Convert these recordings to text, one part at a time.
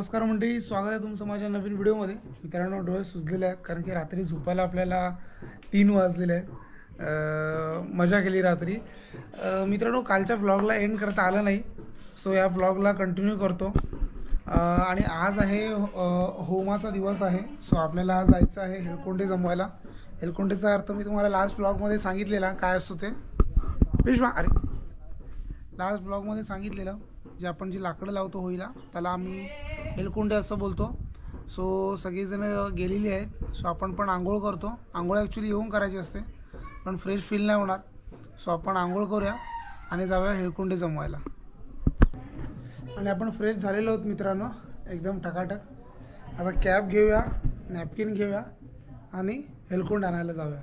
नमस्कार मंडळी, स्वागत आहे तुमचं माझ्या नवीन व्हिडिओमध्ये। मित्रांनो, डोळे सुजलेले आहेत कारण की रात्री झोपायला आपल्याला 3 वाजलेले आहेत। मजा केली रात्री। मित्रांनो, कालच्या व्लॉगला एंड करता आलं नाही, सो या व्लॉगला कंटिन्यू करतो। आणि आज आहे होमाचा दिवस आहे, सो आपल्याला आज जायचं आहे हेलकोंडे जमवायला। हेलकोंडेचा अर्थ मी तुम्हाला लास्ट व्लॉगमध्ये सांगितलेला काय असतो ते। लास्ट ब्लॉगमध्ये सांगितलेलं जे आपण जी लाकडं लावतो होईला त्याला आम्ही हेलकोंडे असं बोलतो। सो सगळेजण गेलेली आहेत, सो आपण पण आंघोळ करतो। आंघोळ ॲक्च्युली येऊन करायची असते पण फ्रेश फील नाही होणार, सो आपण आंघोळ करूया आणि जाऊया हेलकोंडे जमवायला। आणि आपण फ्रेश झालेलो आहोत मित्रांनो, एकदम टकाटक। आता कॅप घेऊया, नॅपकिन घेऊया आणि हेलकोंड आणायला जाऊया।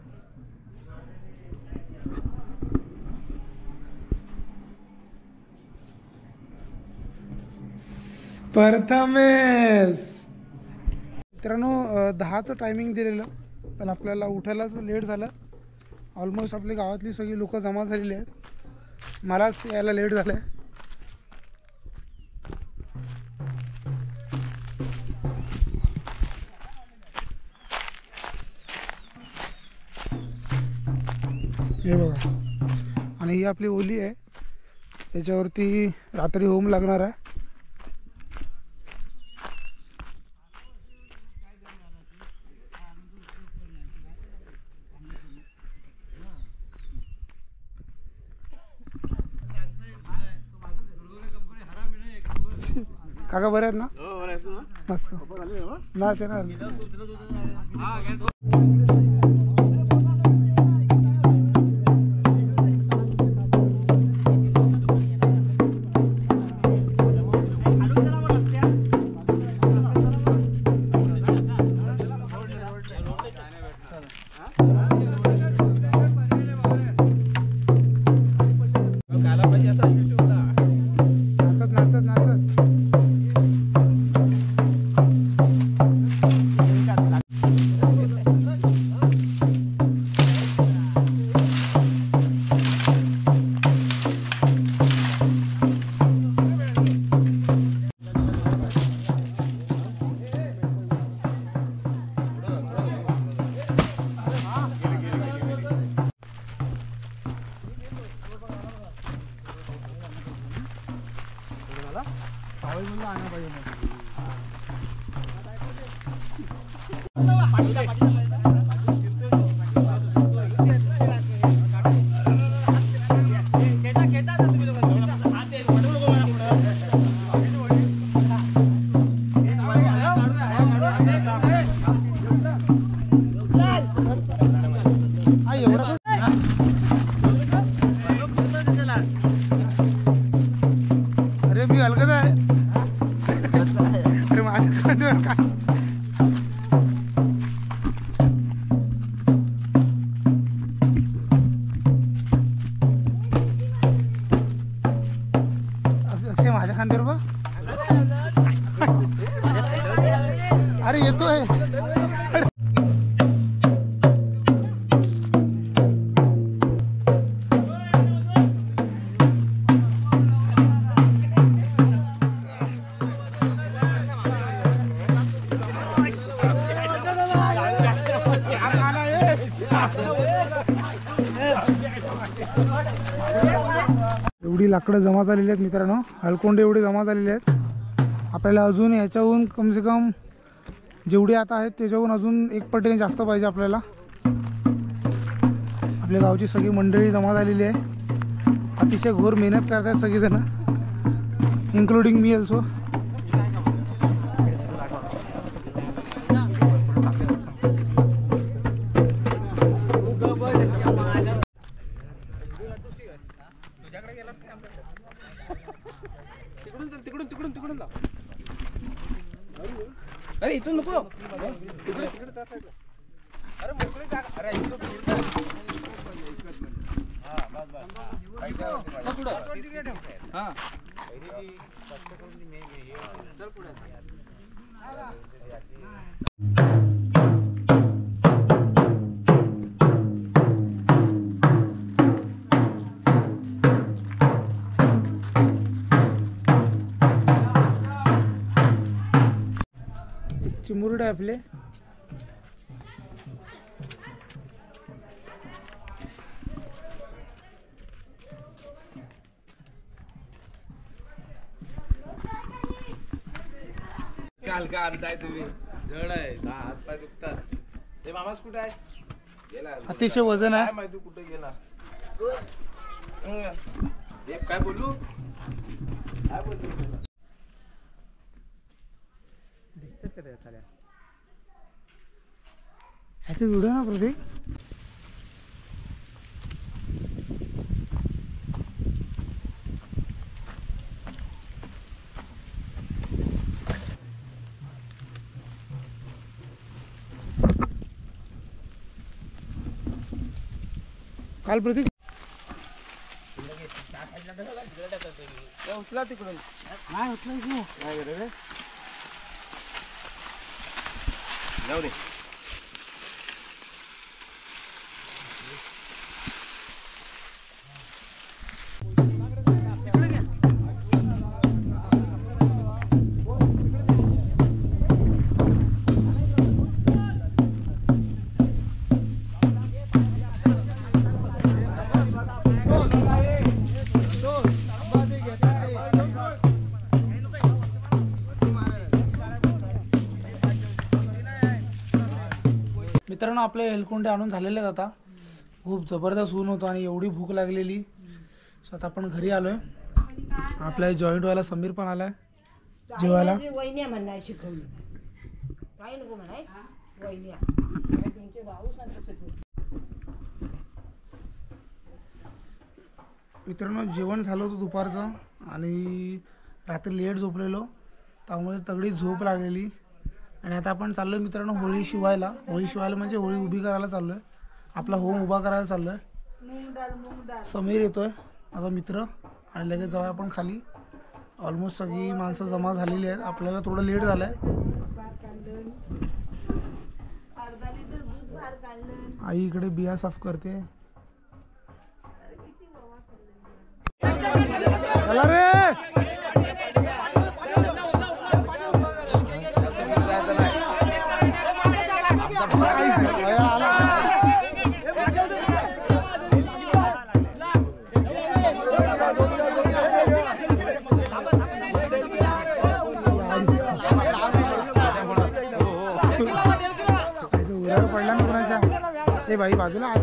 प्रथमेश मित्रांनो, 10चं टायमिंग दिलेलं पण आपल्याला उठायलाच लेट झालं। ऑलमोस्ट आपली गावातली सगळी लोक जमा झालेली आहेत, मलाच यायला लेट झालं आहे। हे बघा, आणि ही आपली ओली आहे, याच्यावरती रात्री होम लागणार आहे। काका बरे आहेत ना? मस्त ना ते ना। अरे मी अलगद आहे, अरे माझ्या खांद्यावर काय अक्षय, माझ्या खांद्यावर बघ। अरे येतोय। एवढी लाकडं जमा झालेली आहेत मित्रांनो, हेलकोंडे एवढे जमा झालेले आहेत। आपल्याला अजून याच्याहून कम से कम जेवढे आता आहेत त्याच्याहून अजून एक पटीने जास्त पाहिजे आपल्याला। आपल्या गावची सगळी मंडळी जमा झालेली आहे, अतिशय घोर मेहनत करत आहेत सगळेजण, इन्क्लुडिंग मी ऑल्सो। तिकडून अरे इथून नको, अरे मोकळी जागा, अरे कुठे आहे आपले? काल का आणताय तुम्ही? जड आहे, हात पाय दुखतात. ते मामाच कुठे आहे? गेला. अतिशय वजन आहे. काय माहिती कुठे गेला. काय बोलू? काय बोलू? दिसतात का त्या साड्या? ह्याचे व्हिडिओ ना प्रतीक. काल प्रतीक उचला तिकडून. नाही उचलाय की नाही रे. जाऊ दे. मित्रांनो, आपले हेलकुंडे आणून झालेले आहेत. आता खूप जबरदस्त ऊन होतं आणि एवढी भूक लागलेली. सो आता आपण घरी आलोय. आपल्या जॉईंट वाला समीर पण आलाय जेवायला. वहिन्या म्हणाय शिकवली काय नको म्हणाय वहिन्या. मित्रांनो, जेवण झालं होतं दुपारचं आणि रात्री लेट झोपलेलो, त्यामुळे तगडी झोप लागलेली. आणि आता आपण चाललोय मित्रांनो होळी शिवायला. होळी शिवायला म्हणजे होळी उभी करायला चाललोय. आपला होम उभा करायला चाललोय. समीर येतोय माझा मित्र आणि लगेच जाऊया आपण खाली. ऑलमोस्ट सगळी माणसं जमा झालेली आहेत. आपल्याला थोडं लेट झालंय. आई इकडे बिया साफ करते. चला रे. पडला ना कोणाच्या. ते बाई बाजूला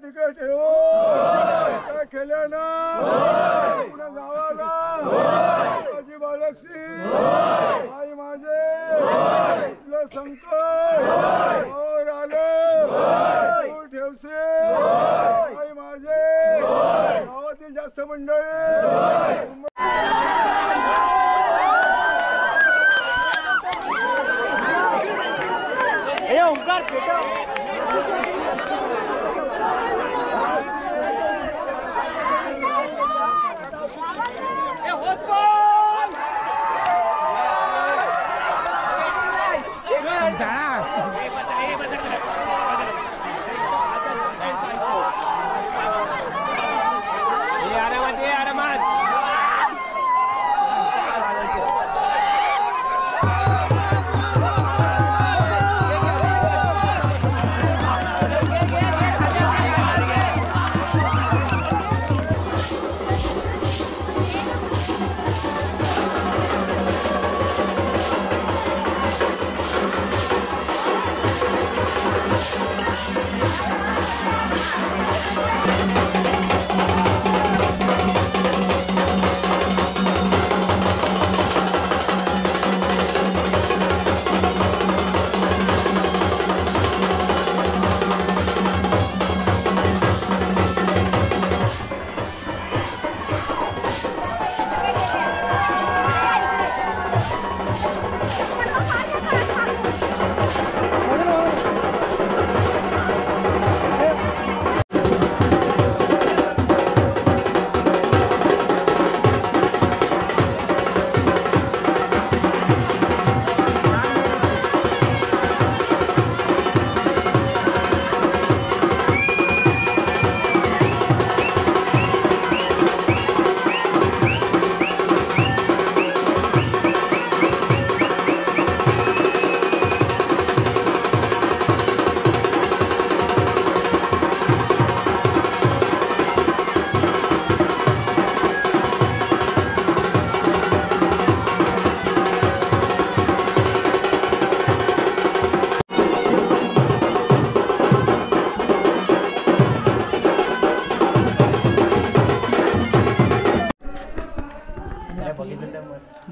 तिकट ठेवू काय केल्यानं पुण्या गावाला माझी बाळक्षी आई माझे आपलं संकट और आलं तू ठेवसे आई माझे गावातील जास्त मंडळी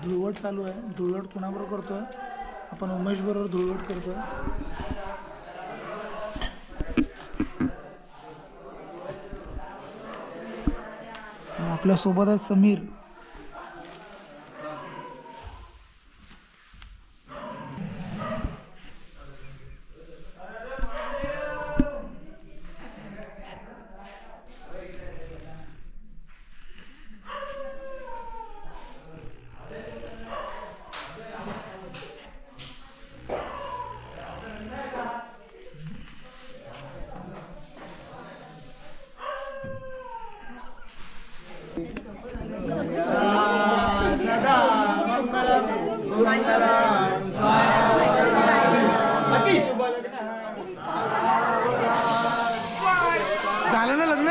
धुळवट चालू आहे. धुळवट कुणाबरोबर करतोय आपण? उमेश बरोबर धुळवट करतोय. आपल्या सोबत आहे समीर. झालं ना लग्न?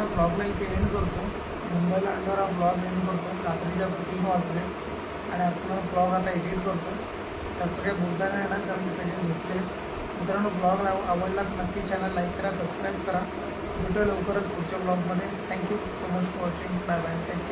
ब्लॉगला इथे एंड करतो. मुंबईला आल्यावर हा ब्लॉग एंड करतो. रात्रीचे आता 3 वाजले आणि आपण ब्लॉग आता एडिट करतो. जास्त काही बोलता नाही येणार कारण की सगळे झोपले. मित्रांनो, ब्लॉग आवडला तर नक्की चॅनल लाईक करा, सबस्क्राईब करा. भेटूया लवकरच पुढच्या ब्लॉगमध्ये. Thank you so much for watching. Bye bye. Thank you.